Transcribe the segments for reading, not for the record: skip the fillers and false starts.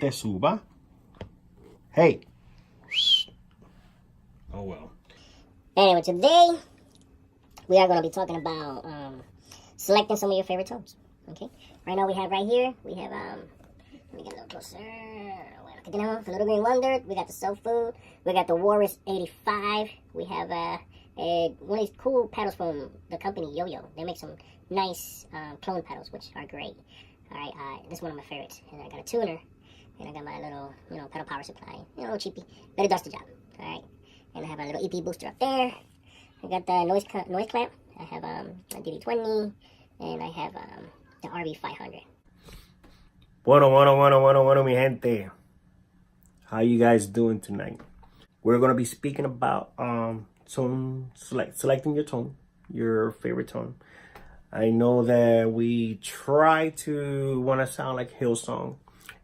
te suba. Hey. Oh well. Anyway, today we are going to be talking about selecting some of your favorite tones. Okay. Right now we have right here. We have let me get a little closer. The Little Green Wonder. We got the Soul Food. We got the Walrus 85. We have one of these cool pedals from the company Yo-Yo. They make some nice clone pedals, which are great. All right, this is one of my favorites. And I got a tuner, and I got my little, pedal power supply. A little cheapy, but it does the job. All right, and I have a little EP booster up there. I got the noise clamp. I have a DD20, and I have the RV500. Bueno, mi gente. How you guys doing tonight? We're gonna be speaking about selecting your tone, your favorite tone. I know that we try to want to sound like Hillsong,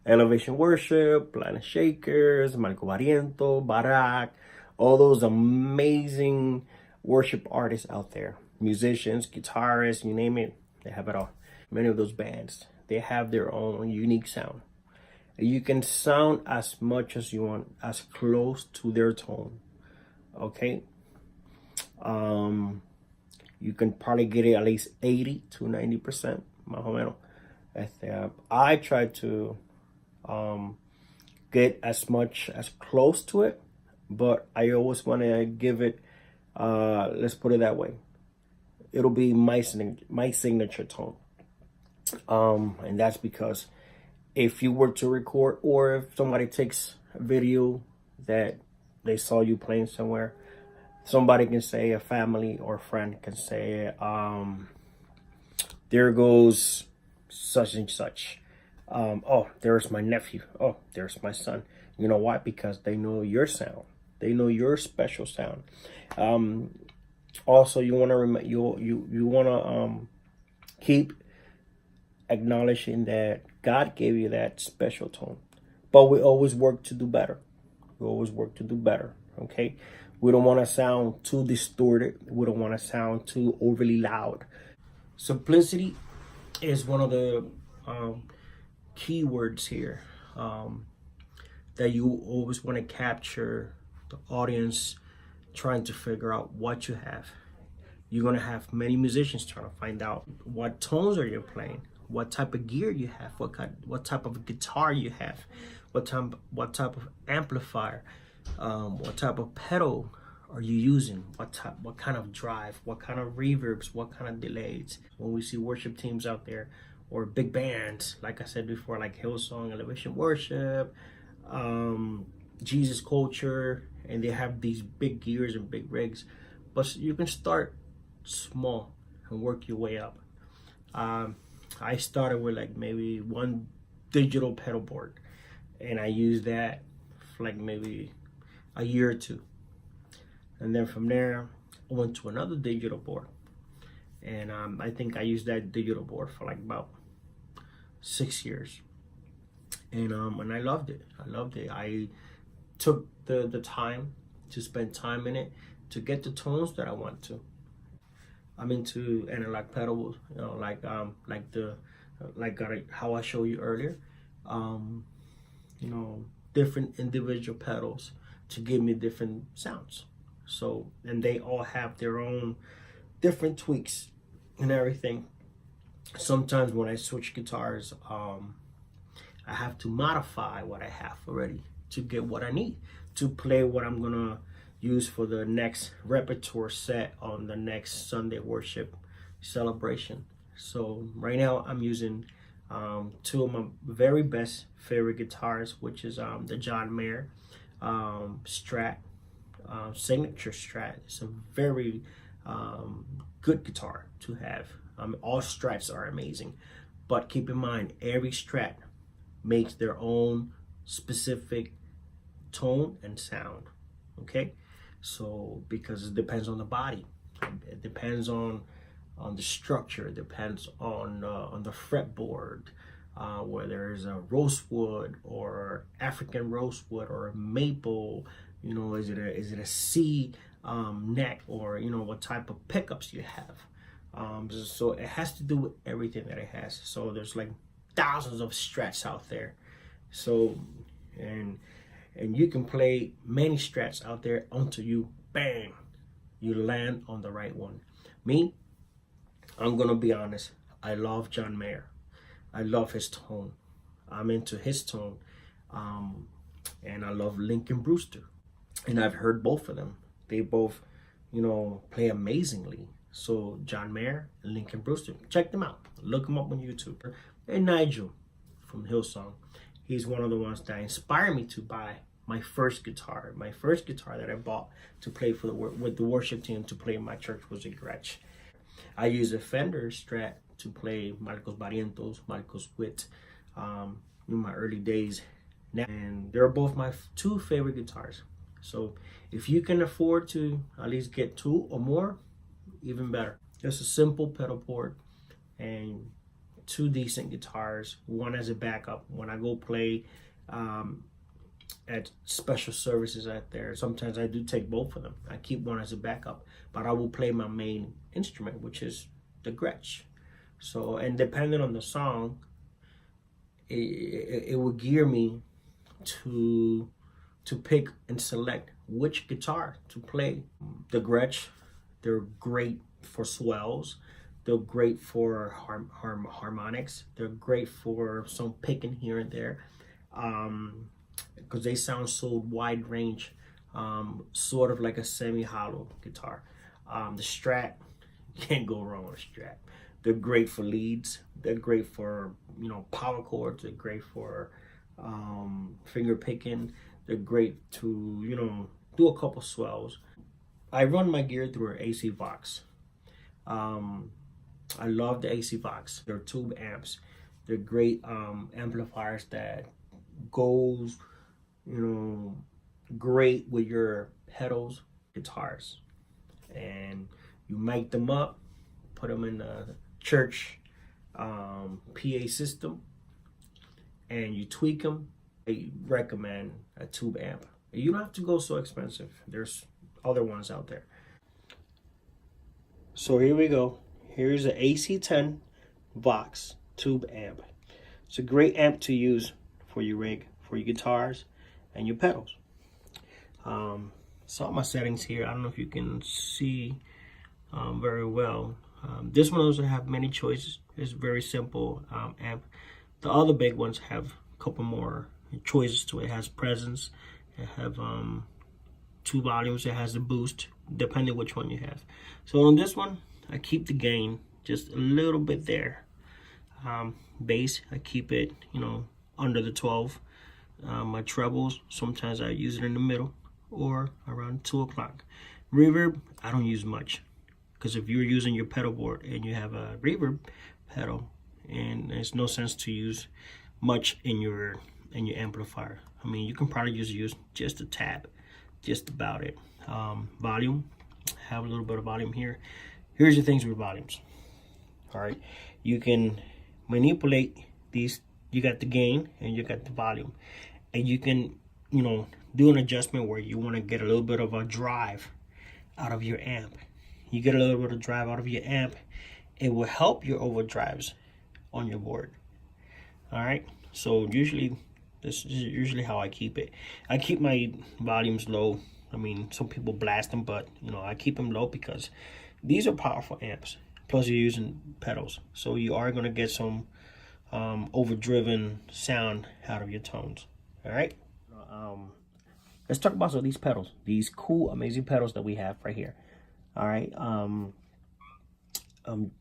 Elevation Worship, Planet Shakers, Marco Barriento, Barak, all those amazing worship artists out there, musicians, guitarists, you name it, they have it all. Many of those bands, they have their own unique sound. You can sound as much as you want, as close to their tone, okay? You can probably get it at least 80 to 90%, más o menos. I try to get as much as close to it, but I always want to give it, let's put it that way, it'll be my signature tone. And that's because if you were to record, or if somebody takes a video that they saw you playing somewhere, somebody can say, a family or friend can say, there goes such and such. Oh, there's my nephew. Oh, there's my son. You know why? Because they know your sound. They know your special sound. Also, you want to you want to keep acknowledging that God gave you that special tone, but we always work to do better. We always work to do better. Okay, we don't want to sound too distorted. We don't want to sound too overly loud. Simplicity is one of the keywords here, that you always want to capture the audience trying to figure out what you have. You're gonna have many musicians trying to find out what tones are you playing, what type of gear you have, what type of guitar you have, what type of amplifier, what type of pedal are you using, what kind of drive, what kind of reverbs, what kind of delays. When we see worship teams out there, or big bands, like I said before, like Hillsong, Elevation Worship, Jesus Culture, and they have these big gears and big rigs, but you can start small and work your way up. I started with like maybe one digital pedal board, and I used that for like maybe a year or two. And then from there, I went to another digital board. And I think I used that digital board for like about 6 years. And I loved it. I took the time to spend time in it to get the tones that I want to. I'm into analog pedals, how I showed you earlier. Different individual pedals to give me different sounds. So, and they all have their own different tweaks and everything. Sometimes when I switch guitars, I have to modify what I have already to get what I need to play what I'm gonna use for the next repertoire set on the next Sunday worship celebration. So right now I'm using two of my very best favorite guitars, which is the John Mayer Strat, signature Strat. It's a very good guitar to have. All Strats are amazing, but keep in mind, every Strat makes their own specific tone and sound. Okay, so because it depends on the body, it depends on the structure, it depends on the fretboard, whether it's a rosewood or African rosewood or a maple. Is it a C neck, or what type of pickups you have. So it has to do with everything that it has. So there's like thousands of Strats out there, So, and you can play many strats out there until you, bang, you land on the right one. Me, I'm gonna be honest, I love John Mayer. I love his tone. I'm into his tone. And I love Lincoln Brewster. And I've heard both of them. They both, play amazingly. So John Mayer and Lincoln Brewster, check them out. Look them up on YouTube. And Nigel from Hillsong. He's one of the ones that inspired me to buy my first guitar. My first guitar that I bought to play with the worship team to play in my church was a Gretsch. I use a Fender Strat to play Marcos Barrientos, Marcos Witt, in my early days. Now, and they're both my two favorite guitars. So if you can afford to at least get two or more, even better. Just a simple pedal board and two decent guitars, one as a backup when I go play at special services out there. Sometimes I do take both of them. I keep one as a backup, but I will play my main instrument, which is the Gretsch. So, and depending on the song, it will gear me to pick and select which guitar to play. The Gretsch, they're great for swells. They're great for harmonics. They're great for some picking here and there, because they sound so wide range, sort of like a semi-hollow guitar. The Strat, you can't go wrong with a Strat. They're great for leads. They're great for power chords. They're great for finger picking. They're great to do a couple swells. I run my gear through an AC Vox. I love the AC Vox. They're tube amps. They're great amplifiers that goes great with your pedals, guitars, and you mic them up, put them in the church PA system, and you tweak them. I recommend a tube amp. You don't have to go so expensive. There's other ones out there. So here we go. Here's an AC10 Vox tube amp. It's a great amp to use for your rig, for your guitars, and your pedals. Saw my settings here. I don't know if you can see very well. This one doesn't have many choices. It's a very simple amp. The other big ones have a couple more choices to it. It has presence. It have two volumes. It has a boost, depending which one you have. So on this one, I keep the gain just a little bit there. Bass, I keep it, under the 12. My trebles, sometimes I use it in the middle or around 2 o'clock. Reverb, I don't use much, because if you're using your pedal board and you have a reverb pedal, and there's no sense to use much in your amplifier. I mean, you can probably use just a tab, just about it. Volume, have a little bit of volume here. Here's the things with volumes. All right, you can manipulate these. You got the gain and you got the volume, and you can do an adjustment where you want to get a little bit of a drive out of your amp. You get a little bit of drive out of your amp, it will help your overdrives on your board. All right, so this is usually how I keep it. I keep my volumes low. I mean, some people blast them, but I keep them low because these are powerful amps. Plus you're using pedals, so you are going to get some overdriven sound out of your tones. All right, let's talk about some of these pedals, these cool, amazing pedals that we have right here. All right,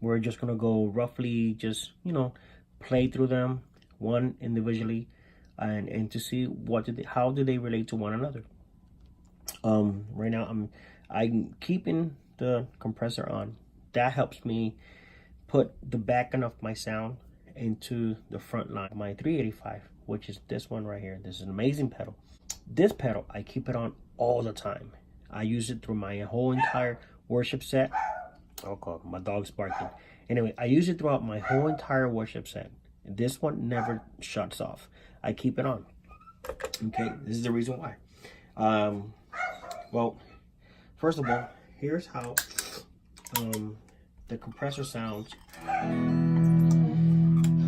we're just gonna go roughly, just play through them one individually, and to see how do they relate to one another. Right now I'm keeping the compressor on. That helps me put the back end of my sound into the front line. My 385, which is this one right here. This is an amazing pedal. This pedal, I keep it on all the time. I use it through my whole entire worship set. Oh, my dog's barking. Anyway, I use it throughout my whole entire worship set. This one never shuts off. I keep it on. Okay, this is the reason why. Well, first of all, here's how the compressor sounds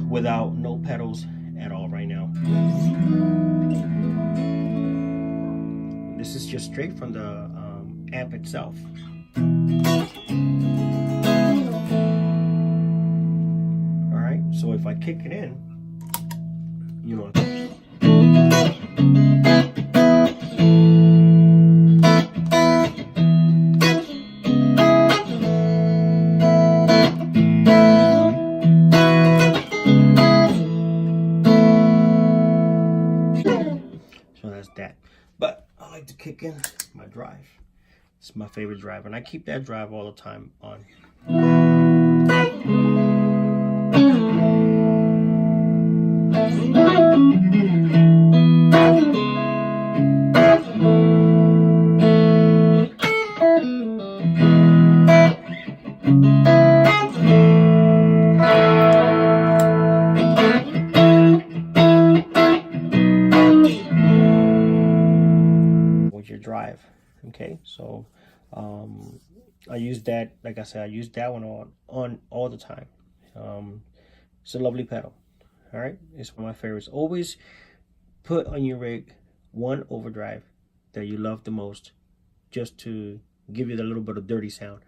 without no pedals at all right now. This is just straight from the amp itself. Alright, so if I kick it in, you know. So that's that. But I like to kick in my drive. It's my favorite drive, and I keep that drive all the time on. Your drive. Okay, so I use that, like I said, I use that one on all the time. It's a lovely pedal. All right, it's one of my favorites. Always put on your rig one overdrive that you love the most, just to give you that little bit of dirty sound.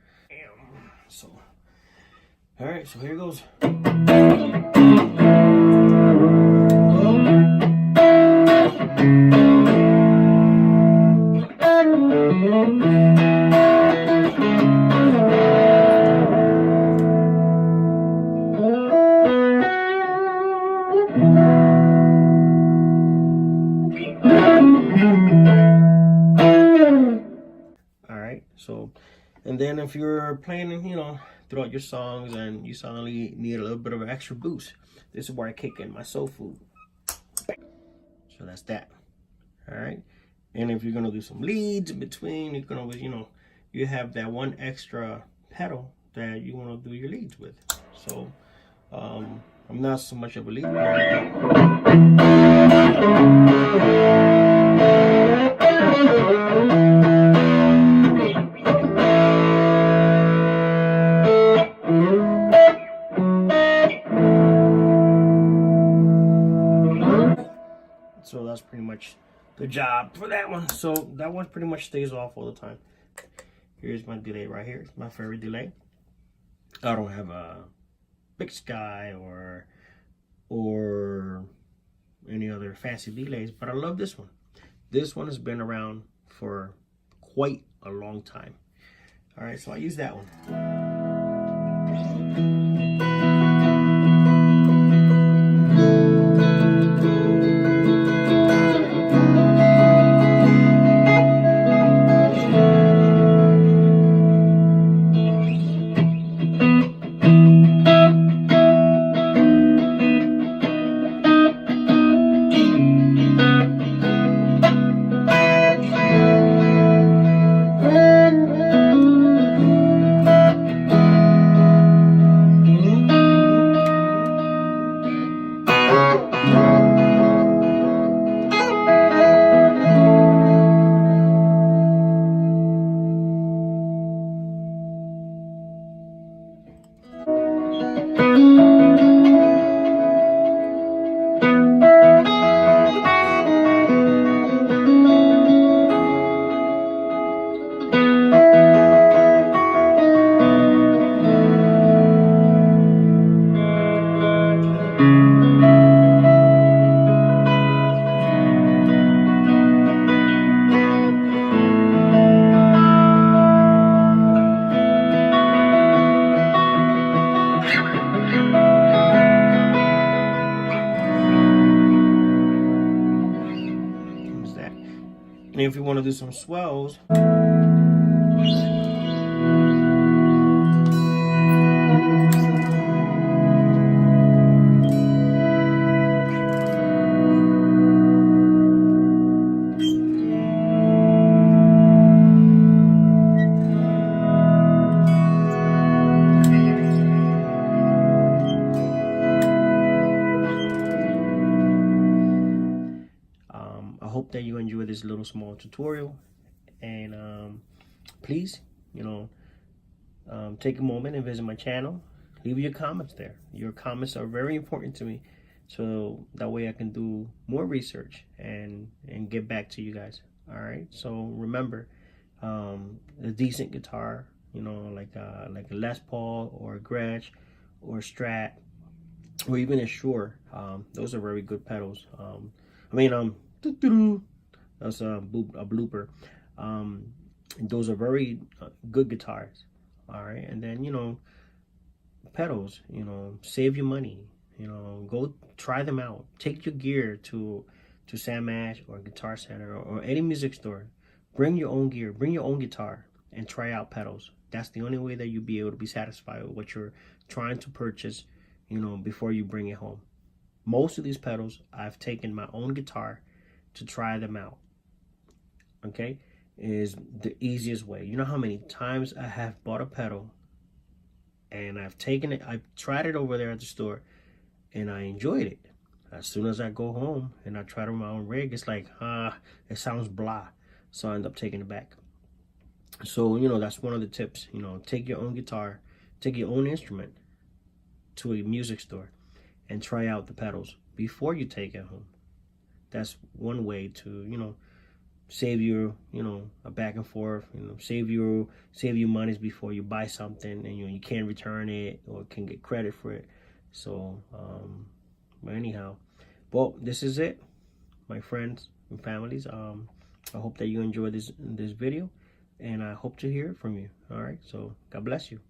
So all right, so here goes. So, and then if you're playing, you know, throughout your songs and you suddenly need a little bit of an extra boost, this is where I kick in my soul food. So that's that. All right. And if you're going to do some leads in between, you can always, you know, you have that one extra pedal that you want to do your leads with. So, I'm not so much of a lead player. So that's pretty much the job for that one. So that one pretty much stays off all the time. Here's my delay right here. It's my favorite delay. I don't have a Big Sky or any other fancy delays, but I love this one. This one has been around for quite a long time. All right, so I use that one. And if you want to do some swells, I hope that you enjoy this little small tutorial, and please, you know, take a moment and visit my channel. Leave your comments there. Your comments are very important to me, so that way I can do more research and get back to you guys. All right, so remember, a decent guitar, you know, like a Les Paul or a Gretsch or a Strat or even a Shure, those are very good pedals. That's a blooper. Those are very good guitars. All right, and then, you know, pedals, you know, save your money. You know, go try them out. Take your gear to Sam Ash or Guitar Center or any music store. Bring your own gear, bring your own guitar, and try out pedals. That's the only way that you'll be able to be satisfied with what you're trying to purchase, you know, before you bring it home. Most of these pedals, I've taken my own guitar to try them out. Okay, is the easiest way. You know how many times I have bought a pedal and I've taken it, I've tried it over there at the store, and I enjoyed it. As soon as I go home and I try it on my own rig, it's like, it sounds blah. So I end up taking it back. So, you know, that's one of the tips. You know, take your own guitar, take your own instrument to a music store and try out the pedals before you take it home. That's one way to, you know, save your, you know, a back and forth, you know, save your monies before you buy something and you can't return it or can get credit for it. So, but anyhow, well, this is it, my friends and families. I hope that you enjoyed this video, and I hope to hear it from you. All right, so God bless you.